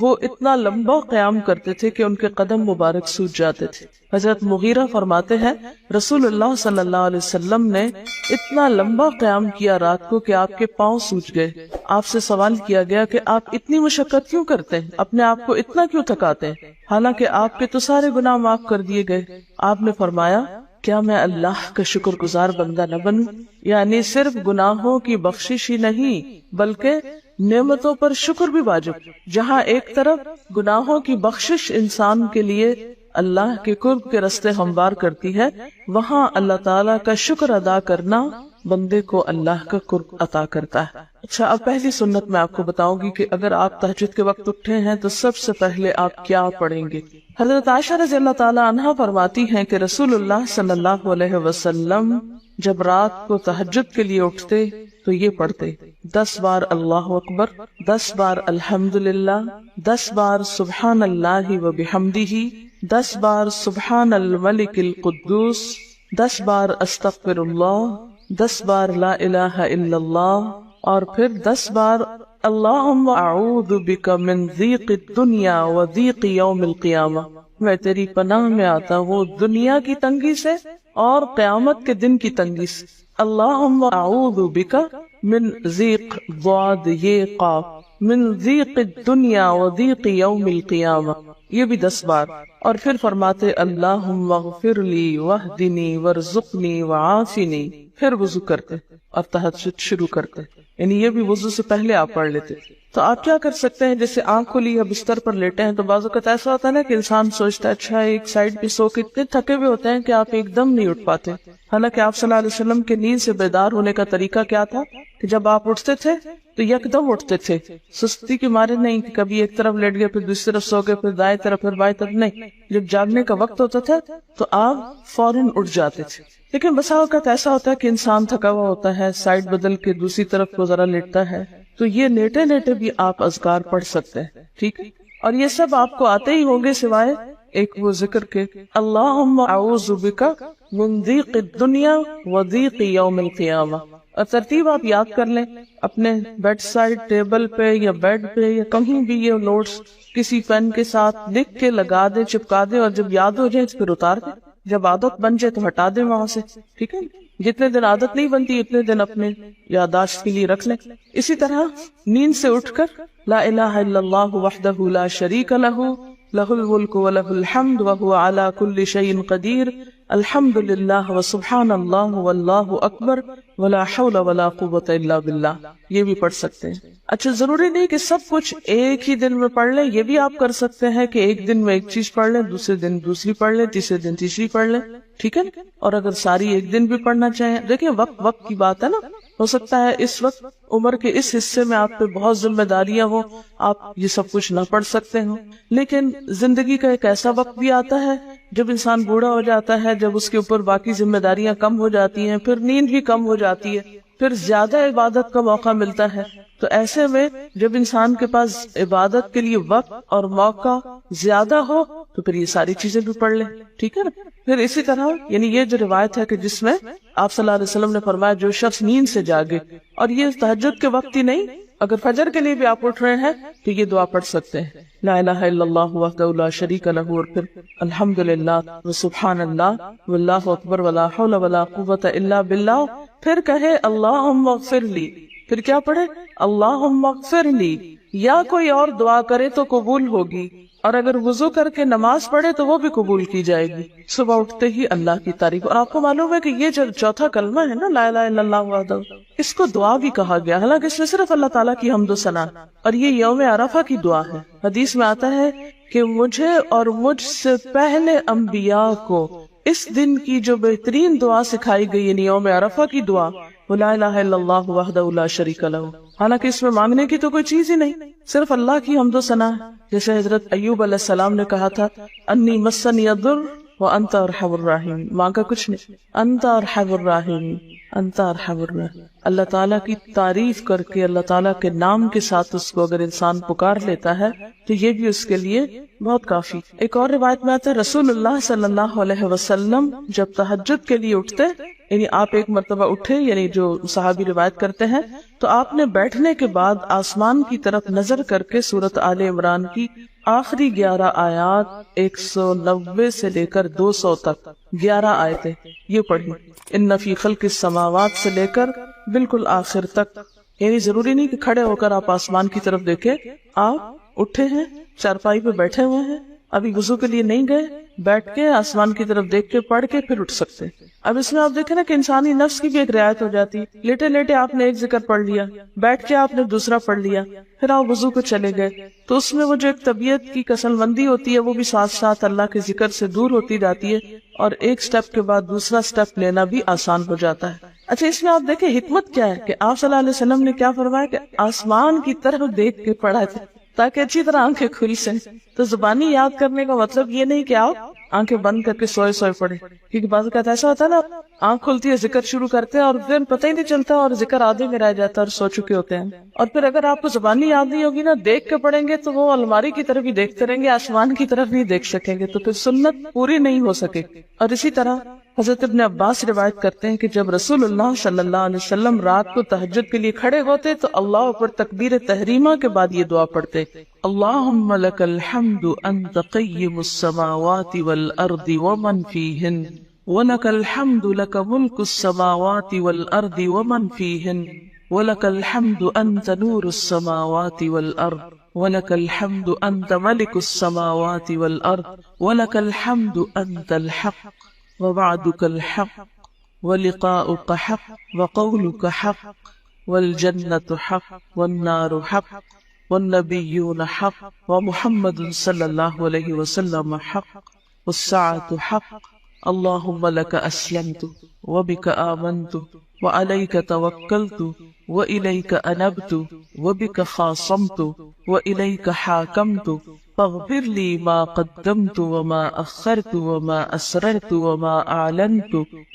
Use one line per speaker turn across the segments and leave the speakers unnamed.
وہ اتنا لمبا قیام کرتے تھے کہ ان کے قدم مبارک سوج جاتے تھے۔ حضرت مغیرہ فرماتے ہیں رسول اللہ صلی اللہ علیہ وسلم نے اتنا لمبا قیام کیا رات کو کہ آپ کے پاؤں سوج گئے۔ آپ سے سوال کیا گیا کہ آپ اتنی مشقت کیوں کرتے ہیں، اپنے آپ کو اتنا کیوں تھکاتے ہیں، حالانکہ آپ کے تو سارے گناہ معاف کر دیے گئے۔ آپ نے فرمایا کیا میں اللہ کا شکر گزار بندہ نہ بنوں، یعنی صرف گناہوں کی بخشش ہی نہیں بلکہ نعمتوں پر شکر بھی واجب۔ جہاں ایک طرف گناہوں کی بخشش انسان کے لیے اللہ کے قرب کے راستے ہموار کرتی ہے، وہاں اللہ تعالیٰ کا شکر ادا کرنا بندے کو اللہ کا قرب عطا کرتا ہے۔ اچھا، اب پہلی سنت میں آپ کو بتاؤں گی کہ اگر آپ تہجد کے وقت اٹھے ہیں تو سب سے پہلے آپ کیا پڑھیں گے۔ حضرت عائشہ رضی اللہ تعالیٰ عنہا فرماتی ہیں کہ رسول اللہ صلی اللہ علیہ وسلم جب رات کو تہجد کے لیے اٹھتے تو یہ پڑھتے 10 بار اللہ اکبر، 10 بار الحمدللہ، 10 بار سبحان اللہ و بحمدہ، 10 بار سبحان الملک القدوس، 10 بار استغفر اللہ، 10 بار لا الہ الا اللہ، اور پھر 10 بار اللہم اعوذ بک من ضیق الدنیا و ضیق یوم القیامہ، میں تیری پناہ میں آتا ہوں دنیا کی تنگی سے اور قیامت کے دن کی تنگی سے۔ اللہم اعوذ بک من ضیق ضاد یہ قاف من ضیق الدنیا و ضیق یوم القیامہ، یہ بھی 10 بار۔ اور پھر فرماتے اللہم اغفر لی واہدنی وارزقنی وعافنی، پھر وضو کرتے اور تہجد شروع کرتے، یعنی یہ بھی وضو سے پہلے آپ پڑھ لیتے۔ تو آپ کیا کر سکتے ہیں، جیسے آنکھ کھلی یا بستر پر لیٹے ہیں تو بعض اوقات ایسا ہوتا ہے نا کہ انسان سوچتا ہے اچھا ایک سائڈ پہ سو کے اتنے تھکے ہوئے ہوتے ہیں کہ آپ ایک دم نہیں اٹھ پاتے، حالانکہ آپ صلی اللہ علیہ وسلم کے نیند سے بیدار ہونے کا طریقہ کیا تھا کہ جب آپ اٹھتے تھے تو یک دم اٹھتے تھے، سستی کے مارے نہیں کہ کبھی ایک طرف لیٹ گئے پھر دوسری طرف سو گئے پھر دائیں طرف پھر بائیں طرف، نہیں، جب جاگنے کا وقت ہوتا تھا تو آپ فوراً اٹھ جاتے تھے۔ لیکن بسا اوقات ایسا ہوتا ہے کہ انسان تھکا ہوا ہوتا ہے، سائڈ بدل کے دوسری طرف کو ذرا لیٹتا ہے، تو یہ لیٹے لیٹے بھی آپ اذکار پڑھ سکتے ہیں، ٹھیک ہے؟ اور یہ سب آپ کو آتے ہی ہوں گے سوائے ایک وہ ذکر کے اللہم اعوذ بک من ضیق الدنیا و ضیق یوم القیامہ، اور ترتیب آپ یاد کر لیں اپنے بیڈ سائڈ ٹیبل پہ یا بیڈ پہ یا کہیں بھی، یہ نوٹس کسی پین کے ساتھ لکھ کے لگا دیں، چپکا دیں، اور جب یاد ہو جائے تو پھر اتار دیں، جب عادت بن جائے تو ہٹا دیں وہاں سے، ٹھیک ہے؟ جتنے دن عادت نہیں بنتی اتنے دن اپنے یادداشت کے لیے رکھ لیں۔ اسی طرح نیند سے اٹھ کر لا الہ الا اللہ وحدہ لا شریک لہ لہ الملک و لہ الحمد وہو علی کل شیء قدیر الحمد للہ وسبحان اللہ واللہ اکبر ولا حول ولا قوۃ الا باللہ، یہ بھی پڑھ سکتے ہیں۔ اچھا، ضروری نہیں کہ سب کچھ ایک ہی دن میں پڑھ لیں، یہ بھی آپ کر سکتے ہیں کہ ایک دن میں ایک چیز پڑھ لیں، دوسرے دن دوسری پڑھ لیں، تیسرے دن تیسری پڑھ لیں، ٹھیک ہے؟ اور اگر ساری ایک دن بھی پڑھنا چاہیں، دیکھیں وقت کی بات ہے نا، ہو سکتا ہے اس وقت عمر کے اس حصے میں آپ پہ بہت ذمہ داریاں ہوں، آپ یہ سب کچھ نہ پڑھ سکتے ہوں، لیکن زندگی کا ایک ایسا وقت بھی آتا ہے جب انسان بوڑھا ہو جاتا ہے، جب اس کے اوپر باقی ذمہ داریاں کم ہو جاتی ہیں، پھر نیند بھی کم ہو جاتی ہے، پھر زیادہ عبادت کا موقع ملتا ہے، تو ایسے میں جب انسان کے پاس عبادت کے لیے وقت اور موقع زیادہ ہو تو پھر یہ ساری چیزیں بھی پڑھ لیں، ٹھیک ہے نا؟ پھر اسی طرح یعنی یہ جو روایت ہے کہ جس میں آپ صلی اللہ علیہ وسلم نے فرمایا جو شخص نیند سے جاگے، اور یہ تہجد کے وقت ہی نہیں، اگر فجر کے لیے بھی آپ اٹھ رہے ہیں تو یہ دعا پڑھ سکتے ہیں، لا الہ الا اللہ وحدہ لا شریک لہ، اور پھر الحمدللہ وسبحان اللہ واللہ اکبر ولا حول ولا قوۃ الا باللہ، پھر کہے اللہم اغفر لی، پھر کیا پڑھے اللہم اغفر لی، یا کوئی اور دعا کرے تو قبول ہوگی، اور اگر وضو کر کے نماز پڑھے تو وہ بھی قبول کی جائے گی۔ صبح اٹھتے ہی اللہ کی تعریف، اور آپ کو معلوم ہے کہ یہ جو چوتھا کلمہ ہے نا لا الہ الا اللہ وحدہ، اس کو دعا بھی کہا گیا، حالانکہ اس میں صرف اللہ تعالیٰ کی حمد و ثنا، اور یہ یوم عرفہ کی دعا ہے۔ حدیث میں آتا ہے کہ مجھے اور مجھ سے پہلے انبیاء کو اس دن کی جو بہترین دعا سکھائی گئی، یعنی یوم عرفہ کی دعا، لا الہ الا اللہ وحدہ لا شریک لہ، حالانکہ اس میں مانگنے کی تو کوئی چیز ہی نہیں، صرف اللہ کی حمد و ثنا ہے۔ جیسے حضرت ایوب علیہ السلام نے کہا تھا انی مسنی الضر وانت ارحم الراحمین، مانگا کچھ نہیں، انت ارحم الراحمین، انت ارحم الراحمین۔ اللہ تعالیٰ کی تعریف کر کے اللہ تعالیٰ کے نام کے ساتھ اس کو اگر انسان پکار لیتا ہے تو یہ بھی اس کے لیے بہت کافی۔ ایک اور روایت میں آتا ہے رسول اللہ صلی اللہ علیہ وسلم جب تہجد کے لیے اٹھتے یعنی آپ ایک مرتبہ اٹھے، یعنی جو صحابی روایت کرتے ہیں، تو آپ نے بیٹھنے کے بعد آسمان کی طرف نظر کر کے سورۃ آل عمران کی آخری 11 آیات 190 سے لے کر 200 تک 11 آیتیں یہ پڑھی، ان فی خلق السماوات سے لے کر بالکل آخر تک. یعنی ضروری نہیں کہ کھڑے ہو کر آپ آسمان کی طرف دیکھیں، آپ اٹھے ہیں، چارپائی پہ بیٹھے ہوئے ہیں، ابھی وضو کے لیے نہیں گئے، بیٹھ کے آسمان کی طرف دیکھ کے پڑھ کے پھر اٹھ سکتے. اب اس میں آپ دیکھیں نا کہ انسانی نفس کی بھی ایک رعایت ہو جاتی ہے. لیٹے لیٹے آپ نے ایک ذکر پڑھ لیا، بیٹھ کے آپ نے دوسرا پڑھ لیا، پھر آپ وضو کو چلے گئے، تو اس میں وہ جو ایک طبیعت کی کسل بندی ہوتی ہے وہ بھی ساتھ ساتھ اللہ کے ذکر سے دور ہوتی جاتی ہے، اور ایک سٹیپ کے بعد دوسرا سٹیپ لینا بھی آسان ہو جاتا ہے. اچھا، اس میں آپ دیکھیں حکمت کیا ہے کہ آپ صلی اللہ علیہ وسلم نے کیا فرمایا کہ آسمان کی طرف دیکھ کے پڑھا جائے تاکہ اچھی طرح آنکھیں کھل سکیں. تو زبانی یاد کرنے کا مطلب یہ نہیں کہ آپ آنکھیں بند کر کے سوئے سوئے پڑھیں، کیونکہ بعض اوقات ایسا ہوتا ہے نا، آنکھ کھلتی ہے، ذکر شروع کرتے ہیں اور پھر پتہ ہی نہیں چلتا اور ذکر آدھے میں رہ جاتا ہے اور سو چکے ہوتے ہیں. اور پھر اگر آپ کو زبانی یاد نہیں ہوگی نا، دیکھ کے پڑھیں گے تو وہ الماری کی طرف ہی دیکھتے رہیں گے، آسمان کی طرف نہیں دیکھ سکیں گے، تو پھر سنت پوری نہیں ہو سکے. اور اسی طرح حضرت ابن عباس روایت کرتے ہیں کہ جب رسول اللہ صلی اللہ علیہ وسلم رات کو تہجد کے لیے کھڑے ہوتے تو اللہ پر تکبیر تحریمہ کے بعد یہ دعا پڑھتے، اللہم لک الحمد انت قیم السماوات والارض ومن فیہن ولک الحمد لک ملک السماوات والارض ومن فیہن ولک الحمد انت نور السماوات والارض ولک الحمد انت ملک السماوات والارض ولک الحمد انت الحق ووعدك الحق ولقاؤك حق وقولك حق والجنة حق والنار حق والنبيون حق ومحمد صلى الله عليه وسلم حق والساعة حق اللهم لك أسلمت وبك آمنت وعليك توكلت وإليك أنبت وبك خاصمت وإليك حاكمت فاغفر لي ما قدمت وما أخرت وما أسررت وما أعلنت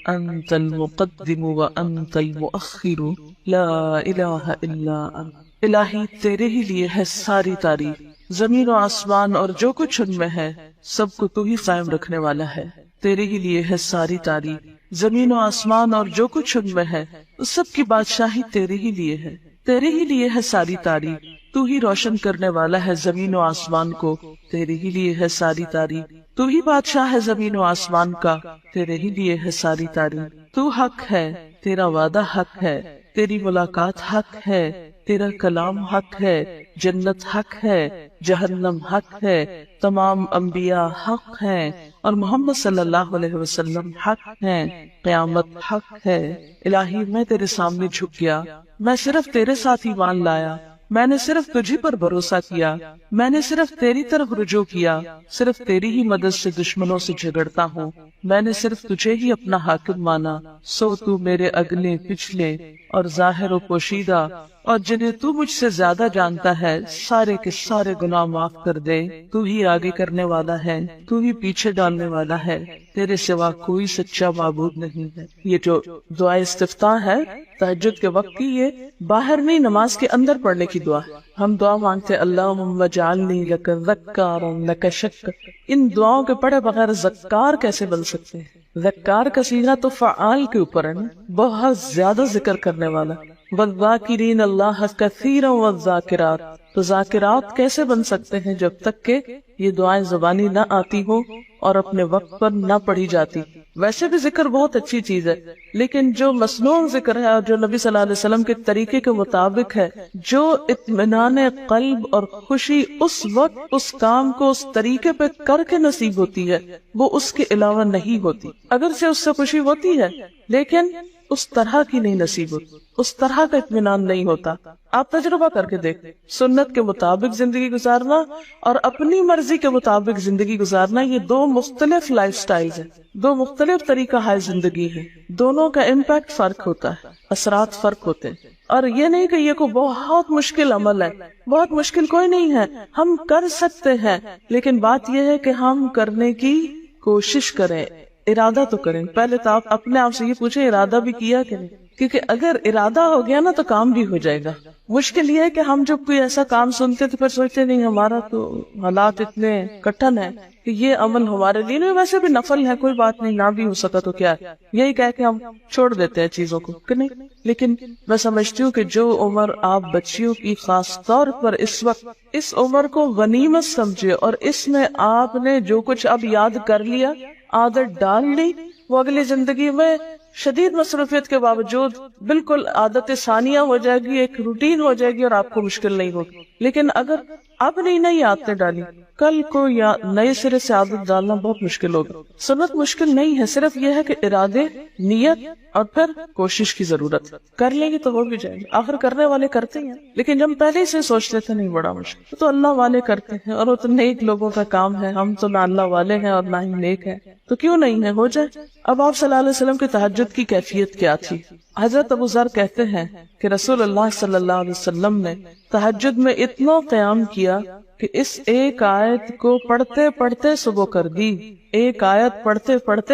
أنت المقدم وأنت المؤخر لا إله إلا أنت. الہی تیرے ہی لیے ہے ساری تعریف، زمین و آسمان اور جو کچھ ان میں ہے سب کو تو ہی قائم رکھنے والا ہے. تیرے ہی لیے ہے ساری تعریف، زمین و آسمان اور جو کچھ ان میں ہے اس سب کی بادشاہی تیرے ہی لیے ہے. تیرے ہی لیے ہے ساری تعریف، تو ہی روشن کرنے والا ہے زمین و آسمان کو، تیرے ہی لیے ہے ساری تعریف. تو ہی بادشاہ ہے زمین و آسمان کا، تیرے ہی لیے ہے ساری تعریف. تو حق ہے، تیرا وعدہ حق ہے، تیری ملاقات حق ہے، تیرا کلام حق ہے، جنت حق ہے، جہنم حق ہے، تمام انبیاء حق ہیں اور محمد صلی اللہ علیہ وسلم حق ہیں، قیامت حق ہے. الہی میں تیرے سامنے جھک گیا، میں صرف تیرے ساتھ ایمان لایا، میں نے صرف تجھی پر بھروسہ کیا، میں نے صرف تیری طرف رجوع کیا، صرف تیری ہی مدد سے دشمنوں سے جھگڑتا ہوں، میں نے صرف تجھے ہی اپنا حاکم مانا. سو تو میرے اگلے پچھلے اور ظاہر و پوشیدہ اور جنہیں تو مجھ سے زیادہ جانتا ہے سارے کے سارے گناہ معاف کر دے. تو ہی آگے کرنے والا ہے، تو ہی پیچھے ڈالنے والا ہے، تیرے سوا کوئی سچا معبود نہیں ہے. یہ جو دعا استفتاح ہے تہجد کے وقت کی، یہ باہر نہیں نماز کے اندر پڑھنے کی دعا. ہم دعا مانگتے اللہم اجعلنی لک ذکارا لک شکرا. ان دعاؤں کے پڑھے بغیر ذکار کیسے بن سکتے ہیں؟ ذکار کا صیغہ تو فعال کے اوپر ہے، بہت زیادہ ذکر کرنے والا. والذاکرین اللہ کثیرا والذاکرات. تو ذاکرات کیسے بن سکتے ہیں جب تک کہ یہ دعائیں زبانی نہ آتی ہو اور اپنے وقت پر نہ پڑھی جاتی. ویسے بھی ذکر بہت اچھی چیز ہے، لیکن جو مسنون ذکر ہے اور جو نبی صلی اللہ علیہ وسلم کے طریقے کے مطابق ہے، جو اطمینان قلب اور خوشی اس وقت اس کام کو اس طریقے پہ کر کے نصیب ہوتی ہے، وہ اس کے علاوہ نہیں ہوتی. اگرچہ اس سے خوشی ہوتی ہے لیکن اس طرح کی نہیں نصیب ہوتی، اس طرح کا اطمینان نہیں ہوتا. آپ تجربہ کر کے دیکھیں، سنت کے مطابق زندگی گزارنا اور اپنی مرضی کے مطابق زندگی گزارنا، یہ دو مختلف لائف سٹائلز ہیں، دو مختلف طریقہ ہے زندگی ہے. دونوں کا امپیکٹ فرق ہوتا ہے، اثرات فرق ہوتے ہیں. اور یہ نہیں کہ یہ کوئی بہت مشکل عمل ہے، بہت مشکل کوئی نہیں ہے، ہم کر سکتے ہیں، لیکن بات یہ ہے کہ ہم کرنے کی کوشش کریں، ارادہ تو کریں. پہلے تو آپ اپنے آپ سے یہ پوچھیں ارادہ بھی کیا کہ نہیں. کیونکہ اگر ارادہ ہو گیا نا تو کام بھی ہو جائے گا. مشکل یہ ہے کہ ہم جب کوئی ایسا کام سنتے تو پھر سوچتے نہیں ہمارا تو حالات اتنے کٹھن ہے کہ یہ عمل ہمارے لیے نہیں, ویسے بھی نفل ہے, کوئی بات نہیں, نہ بھی ہو سکا تو کیا ہے, یہی کہہ کے ہم چھوڑ دیتے ہیں چیزوں کو کہ نہیں. لیکن میں سمجھتی ہوں کہ جو عمر آپ بچیوں کی خاص طور پر اس وقت اس عمر کو غنیمت سمجھے اور اس میں آپ نے جو کچھ اب یاد کر لیا, عادت ڈال لی, وہ اگلی زندگی میں شدید مصروفیت کے باوجود بالکل عادت ثانیہ ہو جائے گی, ایک روٹین ہو جائے گی اور آپ کو مشکل نہیں ہوگی. لیکن اگر اب نہیں عادتیں ڈالی, کل کو یا نئے سرے سے عادت ڈالنا بہت مشکل ہوگا. سنت مشکل نہیں ہے, صرف یہ ہے کہ ارادے, نیت اور پھر کوشش کی ضرورت. کر لیں گے تو ہو بھی جائے گی, آخر کرنے والے کرتے ہیں. لیکن جب پہلے سے سوچتے تھے نہیں بڑا مشکل, تو اللہ والے کرتے ہیں اور وہ تو نیک لوگوں کا کام ہے. ہم تو نہ اللہ والے ہیں اور نہ ہی نیک ہیں, تو کیوں نہیں ہے, ہو جائے. اب آپ صلی اللہ علیہ وسلم کی تہجد کی کیفیت کیا تھی؟ حضرت ابو ذر کہتے ہیں کہ رسول اللہ صلی اللہ علیہ وسلم نے تہجد میں اتنا قیام کیا کہ اس ایک آیت کو پڑھتے پڑھتے صبح کر دی. ایک آیت پڑھتے پڑھتے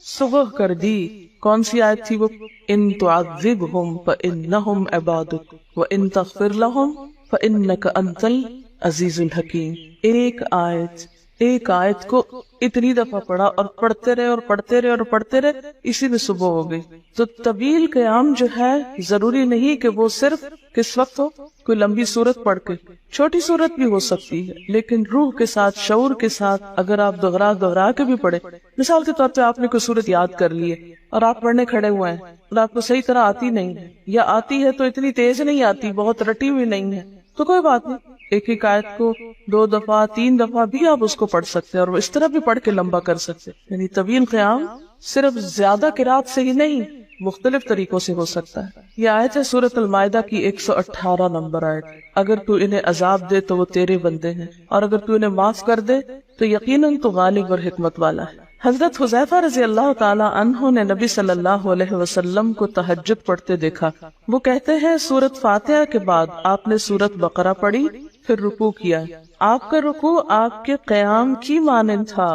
صبح کر دی. کون سی آیت تھی وہ؟ ان تعذبہم فانہم عبادک وان تغفر لہم فانک انت العزیز الحکیم. ایک آیت کو اتنی دفعہ پڑھا اور پڑھتے رہے اور پڑھتے رہے اور پڑھتے رہے, اسی میں صبح ہو گئی. تو طویل قیام جو ہے ضروری نہیں کہ وہ صرف کس وقت ہو, کوئی لمبی سورت پڑھ کے, چھوٹی سورت بھی ہو سکتی ہے لیکن روح کے ساتھ, شعور کے ساتھ اگر آپ دوہرا کے بھی پڑھے. مثال کے طور پہ آپ نے کوئی سورت یاد کر لی ہے اور آپ پڑھنے کھڑے ہوئے ہیں اور آپ کو صحیح طرح آتی نہیں ہے, یا آتی ہے تو اتنی تیز نہیں آتی, بہت رٹی ہوئی نہیں ہے, تو کوئی بات نہیں, ایک آیت کو 2 دفعہ 3 دفعہ بھی آپ اس کو پڑھ سکتے ہیں اور وہ اس طرح بھی پڑھ کے لمبا کر سکتے. یعنی طویل قیام صرف زیادہ قرات سے ہی نہیں, مختلف طریقوں سے ہو سکتا ہے. یہ آیت ہے سورۃ المائدہ کی 118 نمبر آیت. اگر تو انہیں عذاب دے تو وہ تیرے بندے ہیں, اور اگر تو انہیں معاف کر دے تو یقیناً تو غالب اور حکمت والا ہے. حضرت حذیفہ رضی اللہ تعالی عنہ نے نبی صلی اللہ علیہ وسلم کو تہجد پڑھتے دیکھا. وہ کہتے ہیں سورۃ فاتحہ کے بعد آپ نے سورۃ بقرہ پڑھی, پھر رکوع کیا. آپ کا رکوع آپ کے قیام کی مانند تھا.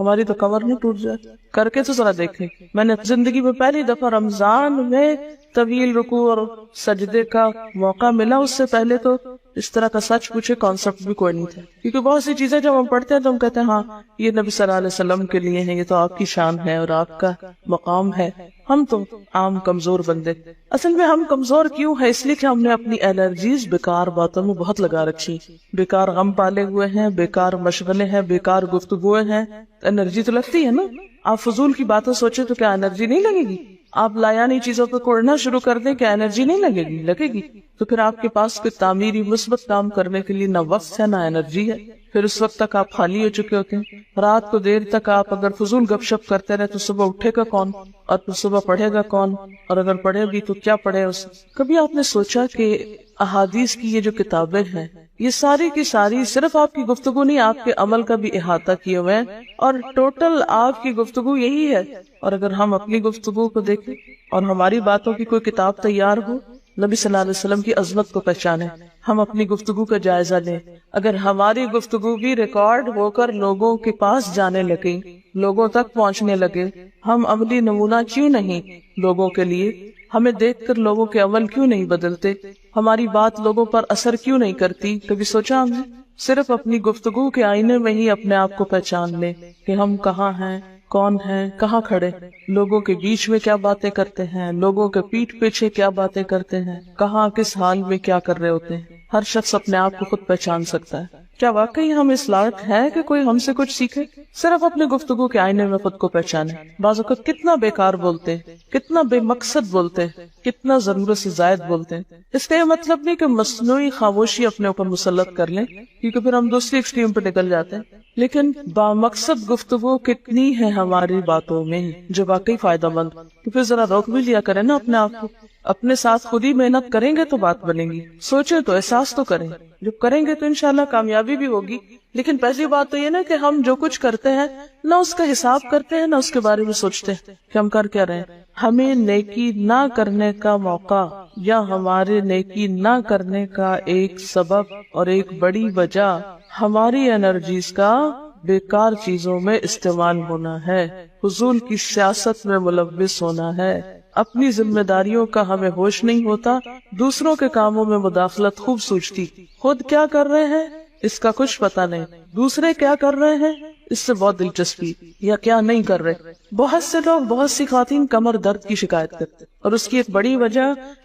ہماری تو کمر نہ ٹوٹ جائے, کر کے تو ذرا دیکھیں. میں نے زندگی میں پہلی دفعہ رمضان میں طویل رکوع اور سجدے کا موقع ملا, اس سے پہلے تو اس طرح کا سچ پوچھے کانسیپٹ بھی کوئی نہیں تھا. کیونکہ بہت سی چیزیں جب ہم پڑھتے ہیں تو ہم کہتے ہیں ہاں یہ نبی صلی اللہ علیہ وسلم کے لیے ہے, یہ تو آپ کی شان ہے اور آپ کا مقام ہے. ہم تو عام کمزور بندے. اصل میں ہم کمزور کیوں ہیں؟ اس لیے کہ ہم نے اپنی انرجیز بیکار باتوں میں بہت لگا رکھی, بیکار غم پالے ہوئے ہیں, بیکار مشغلے ہیں, بیکار گفتگویں ہیں. انرجی تو لگتی ہے نا. آپ فضول کی باتیں سوچے تو کیا انرجی نہیں لگے گی؟ آپ لایانی چیزوں پہ کوڑنا شروع کر دیں, کیا انرجی نہیں لگے گی؟ لگے گی. تو پھر آپ کے پاس کوئی تعمیری مثبت کام کرنے کے لیے نہ وقت ہے نہ انرجی ہے. پھر اس وقت تک آپ خالی ہو چکے ہوتے ہیں. رات کو دیر تک آپ اگر فضول گپ شپ کرتے رہے تو صبح اٹھے گا کون, اور پھر صبح پڑھے گا کون, اور اگر پڑھے بھی تو کیا پڑھے اس. کبھی آپ نے سوچا کہ احادیث کی یہ جو کتابیں ہیں یہ ساری کی ساری صرف آپ کی گفتگو نہیں, آپ کے عمل کا بھی احاطہ کیے ہوئے ہیں, اور ٹوٹل آپ کی گفتگو یہی ہے. اور اگر ہم اپنی گفتگو کو دیکھیں اور ہماری باتوں کی کوئی کتاب تیار ہو, نبی صلی اللہ علیہ وسلم کی عظمت کو پہچانے, ہم اپنی گفتگو کا جائزہ لیں. اگر ہماری گفتگو بھی ریکارڈ ہو کر لوگوں کے پاس جانے لگے, لوگوں تک پہنچنے لگے, ہم عملی نمونہ کیوں نہیں لوگوں کے لیے؟ ہمیں دیکھ کر لوگوں کے عمل کیوں نہیں بدلتے؟ ہماری بات لوگوں پر اثر کیوں نہیں کرتی؟ کبھی سوچا ہم نے؟ صرف اپنی گفتگو کے آئینے میں ہی اپنے آپ کو پہچان لیں کہ ہم کہاں ہیں, کون ہیں, کہاں کھڑے, لوگوں کے بیچ میں کیا باتیں کرتے ہیں, لوگوں کے پیٹھ پیچھے کیا باتیں کرتے ہیں, کہاں کس حال میں کیا کر رہے ہوتے ہیں. ہر شخص اپنے آپ کو خود پہچان سکتا ہے. کیا واقعی ہم اس لائق ہیں کہ کوئی ہم سے کچھ سیکھے؟ صرف اپنے گفتگو کے آئینے میں خود کو پہچانے. بعض اوقات کتنا بیکار بولتے, کتنا بے مقصد بولتے, کتنا ضرورت سے زائد بولتے. اس کا یہ مطلب نہیں کہ مصنوعی خاموشی اپنے اوپر مسلط کر لیں, کیونکہ پھر ہم دوسری ایکسٹریم پہ نکل جاتے ہیں. لیکن بامقصد گفتگو کتنی ہے ہماری باتوں میں جو واقعی فائدہ مند, تو پھر ذرا روک بھی لیا کریں نا اپنے آپ کو. اپنے ساتھ خود ہی محنت کریں گے تو بات بنے گی. سوچیں تو, احساس تو کریں. جب کریں گے تو انشاءاللہ کامیابی بھی ہوگی. لیکن پہلی بات تو یہ نا کہ ہم جو کچھ کرتے ہیں نہ اس کا حساب کرتے ہیں, نہ اس کے بارے میں سوچتے ہیں کہ ہم کر کیا رہے ہیں. ہمیں نیکی نہ کرنے کا موقع یا ہمارے نیکی نہ کرنے کا ایک سبب اور ایک بڑی وجہ ہماری انرجیز کا بیکار چیزوں میں استعمال ہونا ہے, فضول کی سیاست میں ملوث ہونا ہے, اپنی ذمہ داریوں کا ہمیں ہوش نہیں ہوتا، دوسروں کے کاموں میں مداخلت خوب سوچتی، خود کیا کر رہے ہیں اس کا کچھ پتہ نہیں، دوسرے کیا کر رہے ہیں اس سے بہت دلچسپی، یا کیا نہیں کر رہے۔ بہت سے لوگ، بہت سی خواتین کمر درد کی شکایت کرتے، اور اس کی ایک بڑی وجہ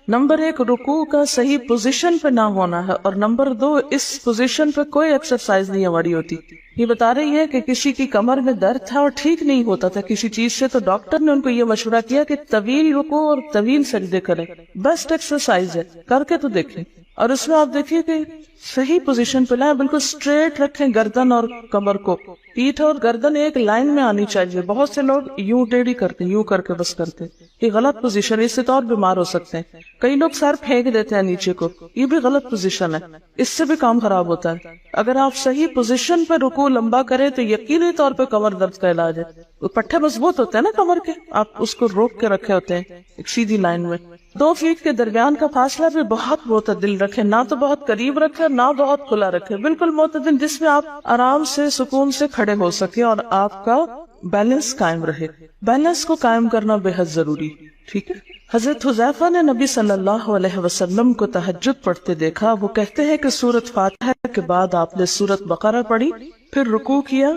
نمبر 1 رکوع کا صحیح پوزیشن پہ نہ ہونا ہے، اور نمبر 2 اس پوزیشن پہ کوئی ایکسرسائز نہیں ہماری ہوتی۔ یہ بتا رہی ہے کہ کسی کی کمر میں درد تھا اور ٹھیک نہیں ہوتا تھا کسی چیز سے، تو ڈاکٹر نے ان کو یہ مشورہ کیا کہ طویل رکوع اور طویل سجدے کریں، بیسٹ ایکسرسائز ہے، کر کے تو دیکھیں۔ اور اس میں آپ دیکھیے کہ صحیح پوزیشن پہ لائیں، بالکل سٹریٹ رکھیں گردن اور کمر کو، پیٹھ اور گردن ایک لائن میں آنی چاہیے۔ بہت سے لوگ یوں ٹیڑھی کرتے، یوں کر کے بس کرتے، یہ غلط پوزیشن ہے، اس سے تو اور بیمار ہو سکتے ہیں۔ کئی لوگ سر پھینک دیتے ہیں نیچے کو، یہ بھی غلط پوزیشن ہے، اس سے بھی کام خراب ہوتا ہے۔ اگر آپ صحیح پوزیشن پہ رکوع لمبا کریں تو یقینی طور پہ کمر درد کا علاج ہے۔ پٹھے مضبوط ہوتے ہیں نا کمر کے، آپ اس کو روک کے رکھے ہوتے ہیں ایک سیدھی لائن میں۔ 2 فیٹ کے درمیان کا فاصلہ بھی بہت معتدل رکھیں، نہ تو بہت قریب رکھیں نہ بہت کھلا رکھیں، بالکل معتدل، جس میں آپ آرام سے سکون سے کھڑے ہو سکیں اور آپ کا بیلنس قائم رہے۔ بیلنس کو قائم کرنا بے حد ضروری، ٹھیک ہے۔ حضرت حذیفہ نے نبی صلی اللہ علیہ وسلم کو تہجد پڑھتے دیکھا، وہ کہتے ہیں کہ سورۃ فاتحہ کے بعد آپ نے سورۃ بقرہ پڑھی، پھر رکوع کیا،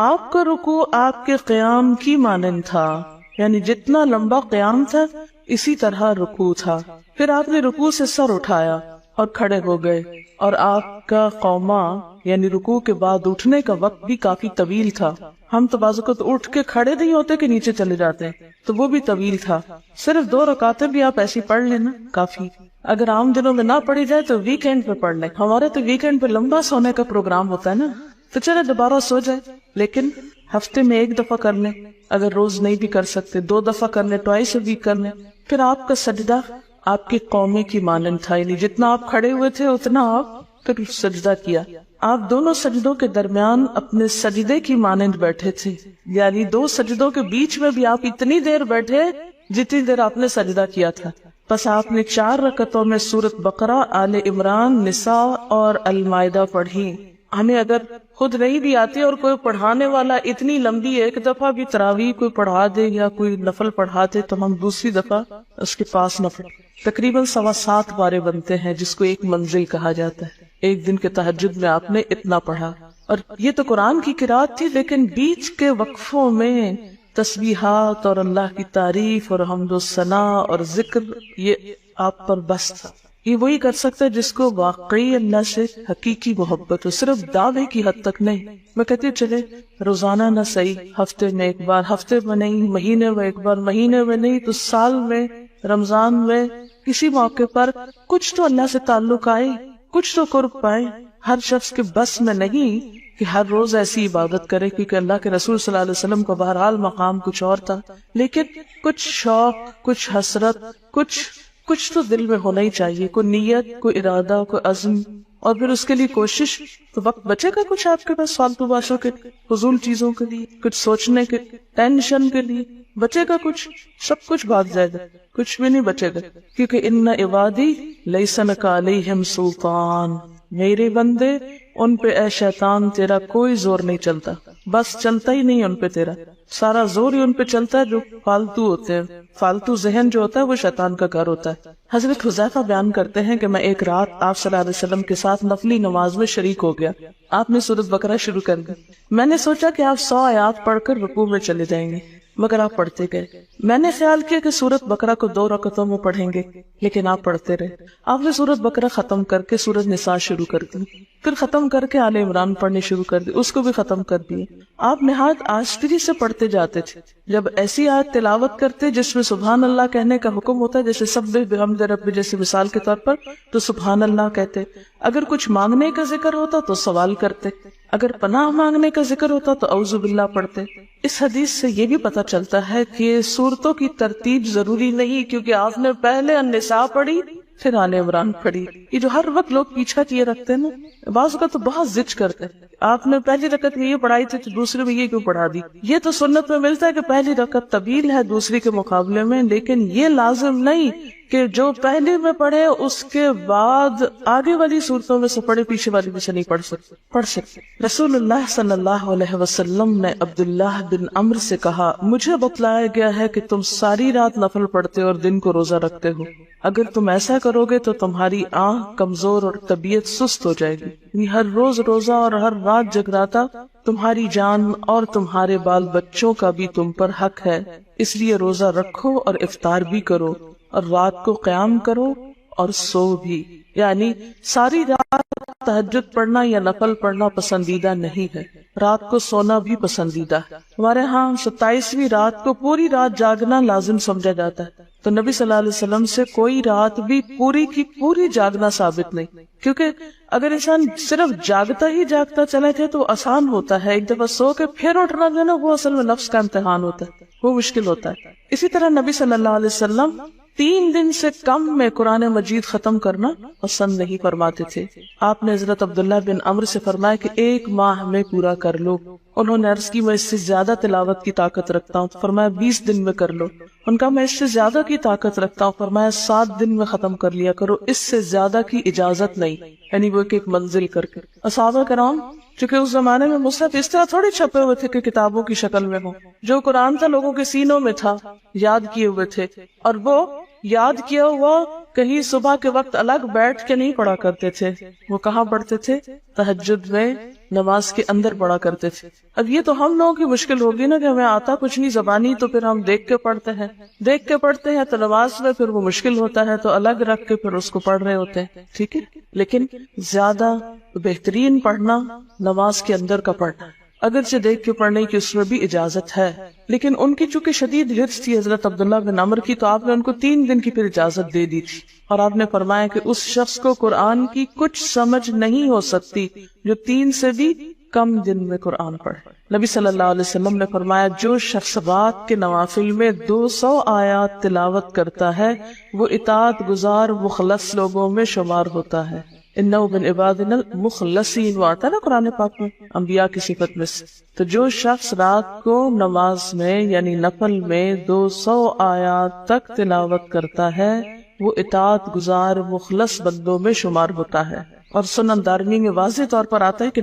آپ کا رکوع آپ کے قیام کی مانند تھا، یعنی جتنا لمبا قیام تھا اسی طرح رکوع تھا، پھر آپ نے رکوع سے سر اٹھایا اور کھڑے ہو گئے، اور آپ کا قوما یعنی رکوع کے بعد اٹھنے کا وقت بھی کافی طویل تھا۔ ہم تو بعض اوقات اٹھ کے کھڑے نہیں ہوتے کہ نیچے چلے جاتے ہیں، تو وہ بھی طویل تھا۔ صرف 2 رکعتیں بھی آپ ایسی پڑھ لینا کافی، اگر عام دنوں میں نہ پڑھی جائے تو ویکینڈ پہ پڑھ لیں۔ ہمارے تو ویکینڈ پہ لمبا سونے کا پروگرام ہوتا ہے نا، تو چلے دوبارہ سو جائے، لیکن ہفتے میں 1 دفعہ کر لیں، اگر روز نہیں بھی کر سکتے 2 دفعہ کر لیں، ٹوائس اے ویک کر لیں۔ پھر آپ کا سجدہ آپ کے قومے کی مانند تھا، یعنی جتنا آپ کھڑے ہوئے تھے اتنا آپ پھر سجدہ کیا۔ آپ دونوں سجدوں کے درمیان اپنے سجدے کی مانند بیٹھے تھے، یعنی 2 سجدوں کے بیچ میں بھی آپ اتنی دیر بیٹھے جتنی دیر آپ نے سجدہ کیا تھا۔ پس آپ نے 4 رکعتوں میں سورۃ بقرہ، آل عمران، نساء اور المائدہ پڑھی۔ ہمیں اگر خود نہیں بھی آتی اور کوئی پڑھانے والا اتنی لمبی 1 دفعہ بھی تراویح کوئی پڑھا دے یا کوئی نفل پڑھا دے تو ہم دوسری دفعہ اس کے پاس نہ پڑھیں۔ تقریباً 7.25 بارے بنتے ہیں، جس کو 1 منزل کہا جاتا ہے۔ ایک دن کے تہجد میں آپ نے اتنا پڑھا، اور یہ تو قرآن کی قرات تھی، لیکن بیچ کے وقفوں میں تسبیحات اور اللہ کی تعریف اور حمد و ثنا اور ذکر، یہ آپ پر بس تھا۔ یہ وہی کر سکتا ہے جس کو واقعی اللہ سے حقیقی محبت ہو، صرف دعوے کی حد تک نہیں۔ میں کہتی چلے روزانہ نہ صحیح، ہفتے میں 1 بار، ہفتے میں نہیں، مہینے میں 1 بار، مہینے میں نہیں تو سال میں، رمضان میں، کسی موقع پر کچھ تو اللہ سے تعلق آئے، کچھ تو قرب پائے۔ ہر شخص کے بس میں نہیں کہ ہر روز ایسی عبادت کرے، کیونکہ اللہ کے رسول صلی اللہ علیہ وسلم کا بہرحال مقام کچھ اور تھا، لیکن کچھ شوق، کچھ حسرت، کچھ تو دل میں ہونا ہی چاہیے، کوئی نیت، کوئی ارادہ، کوئی عزم، اور پھر اس کے لیے کوشش۔ تو وقت بچے گا کچھ آپ کے پاس فالتو باتوں کے، فضول چیزوں کے لیے، کچھ سوچنے کے، ٹینشن کے لیے بچے گا کچھ؟ سب کچھ بھاگ جائے گا، کچھ بھی نہیں بچے گا، کیونکہ ان عبادی لیس لک علیہم سلطان، میرے بندے ان پہ اے شیطان تیرا کوئی زور نہیں چلتا، بس چلتا ہی نہیں ان پہ تیرا، سارا زور ہی ان پہ چلتا ہے جو فالتو ہوتے ہیں۔ فالتو ذہن جو ہوتا ہے وہ شیطان کا گھر ہوتا ہے۔ حضرت حذیفہ بیان کرتے ہیں کہ میں ایک رات آپ صلی اللہ علیہ وسلم کے ساتھ نفلی نماز میں شریک ہو گیا، آپ نے سورۃ بقرہ شروع کر دی، میں نے سوچا کہ آپ 100 آیات پڑھ کر رکوع میں چلے جائیں گے، مگر آپ پڑھتے گئے۔ میں نے خیال کیا کہ سورۃ بقرہ کو 2 رکعتوں میں پڑھیں گے، لیکن آپ پڑھتے رہے۔ آپ نے سورۃ بقرہ ختم کر کے سورۃ نساء شروع کر دی، پھر ختم کر کے آل عمران پڑھنے شروع کر دی، اس کو بھی ختم کر دیے۔ آپ نہایت آہستگی سے پڑھتے جاتے تھے، جب ایسی آیت تلاوت کرتے جس میں سبحان اللہ کہنے کا حکم ہوتا ہے، جیسے سبح بحمد رب جیسی مثال کے طور پر، تو سبحان اللہ کہتے۔ اگر کچھ مانگنے کا ذکر ہوتا تو سوال کرتے، اگر پناہ مانگنے کا ذکر ہوتا تو اعوذ باللہ پڑھتے۔ اس حدیث سے یہ بھی پتہ چلتا ہے کہ سورتوں کی ترتیب ضروری نہیں، کیونکہ آپ نے پہلے النساء پڑھی پھر آل عمران پڑھی. یہ جو ہر وقت لوگ پیچھا کیے رکھتے ہیں نا، بعض کا تو بہت ضد کرتے ہیں، آپ نے پہلی رکعت میں یہ پڑھائی تھی تو دوسرے میں یہ کیوں پڑھا دی. یہ تو سنت میں ملتا ہے کہ پہلی رکعت طویل ہے دوسری کے مقابلے میں، لیکن یہ لازم نہیں کہ جو پہلے میں پڑھے اس کے بعد آگے والی صورتوں میں سے پڑھے، پیچھے والی میں سے نہیں پڑھ سکتے. رسول اللہ صلی اللہ علیہ وسلم نے عبداللہ بن عمرو سے کہا، مجھے بتلایا گیا ہے کہ تم ساری رات نفل پڑھتے اور دن کو روزہ رکھتے ہو. اگر تم ایسا کرو گے تو تمہاری آنکھ کمزور اور طبیعت سست ہو جائے گی. یعنی ہر روز روزہ اور ہر رات جگراتا تمہاری جان اور تمہارے بال بچوں کا بھی تم پر حق ہے، اس لیے روزہ رکھو اور افطار بھی کرو اور رات کو قیام کرو اور سو بھی. یعنی ساری رات تہجد پڑھنا یا نفل پڑھنا پسندیدہ نہیں ہے، رات کو سونا بھی پسندیدہ ہے. ہمارے ہاں 27ویں رات کو پوری رات جاگنا لازم سمجھا جاتا ہے، تو نبی صلی اللہ علیہ وسلم سے کوئی رات بھی پوری کی پوری جاگنا ثابت نہیں، کیونکہ اگر انسان صرف جاگتا ہی جاگتا چلے تھے تو آسان ہوتا ہے، ایک دفعہ سو کے پھر اٹھنا جو ہے نا وہ اصل میں نفس کا امتحان ہوتا ہے، وہ مشکل ہوتا ہے. اسی طرح نبی صلی اللہ علیہ وسلم 3 دن سے کم میں قرآن مجید ختم کرنا پسند نہیں فرماتے تھے. آپ نے حضرت عبداللہ بن عمرو سے فرمایا کہ 1 ماہ میں پورا کر لو. انہوں نے عرض کی میں اس سے زیادہ تلاوت کی طاقت رکھتا ہوں، تو فرمایا 20 دن میں کر لو. ان کا میں اس سے زیادہ کی طاقت رکھتا ہوں، فرمایا 7 دن میں ختم کر لیا کرو، اس سے زیادہ کی اجازت نہیں. یعنی وہ ایک منزل کر کے. صحابہ کرام چونکہ اس زمانے میں مصحف اس طرح تھوڑے چھپے ہوئے تھے کہ کتابوں کی شکل میں ہوں، جو قرآن تھا لوگوں کے سینوں میں تھا، یاد کیے ہوئے تھے، اور وہ یاد کیا ہوا کہیں صبح کے وقت الگ بیٹھ کے نہیں پڑھا کرتے تھے. وہ کہاں پڑھتے تھے؟ تہجد میں نماز کے اندر پڑھا کرتے تھے. اب یہ تو ہم لوگوں کی مشکل ہوگی نا کہ ہمیں آتا کچھ نہیں زبانی، تو پھر ہم دیکھ کے پڑھتے ہیں تو نماز میں پھر وہ مشکل ہوتا ہے، تو الگ رکھ کے پھر اس کو پڑھ رہے ہوتے ہیں. ٹھیک ہے، لیکن زیادہ بہترین پڑھنا نماز کے اندر کا پڑھنا، اگرچہ دیکھ کے پڑھنے کی اس میں بھی اجازت ہے، لیکن ان کی چونکہ شدید حرص تھی حضرت عبداللہ بن عمرو کی، تو آپ نے ان کو 3 دن کی پھر اجازت دے دی تھی. اور آپ نے فرمایا کہ اس شخص کو قرآن کی کچھ سمجھ نہیں ہو سکتی جو 3 سے بھی کم دن میں قرآن پڑھے. نبی صلی اللہ علیہ وسلم نے فرمایا جو شخص رات کے نوافل میں 200 آیات تلاوت کرتا ہے وہ اطاعت گزار مخلص لوگوں میں شمار ہوتا ہے. انہو من عبادنا المخلصین، وہ آتا ہے نا قرآن پاک میں انبیاء کی صفت میں سے. تو جو شخص رات کو نماز میں یعنی نفل میں 200 آیات تک تلاوت کرتا ہے وہ اطاعت گزار مخلص بندوں میں شمار ہوتا ہے. اور سنن دارمی میں واضح طور پر آتا ہے کہ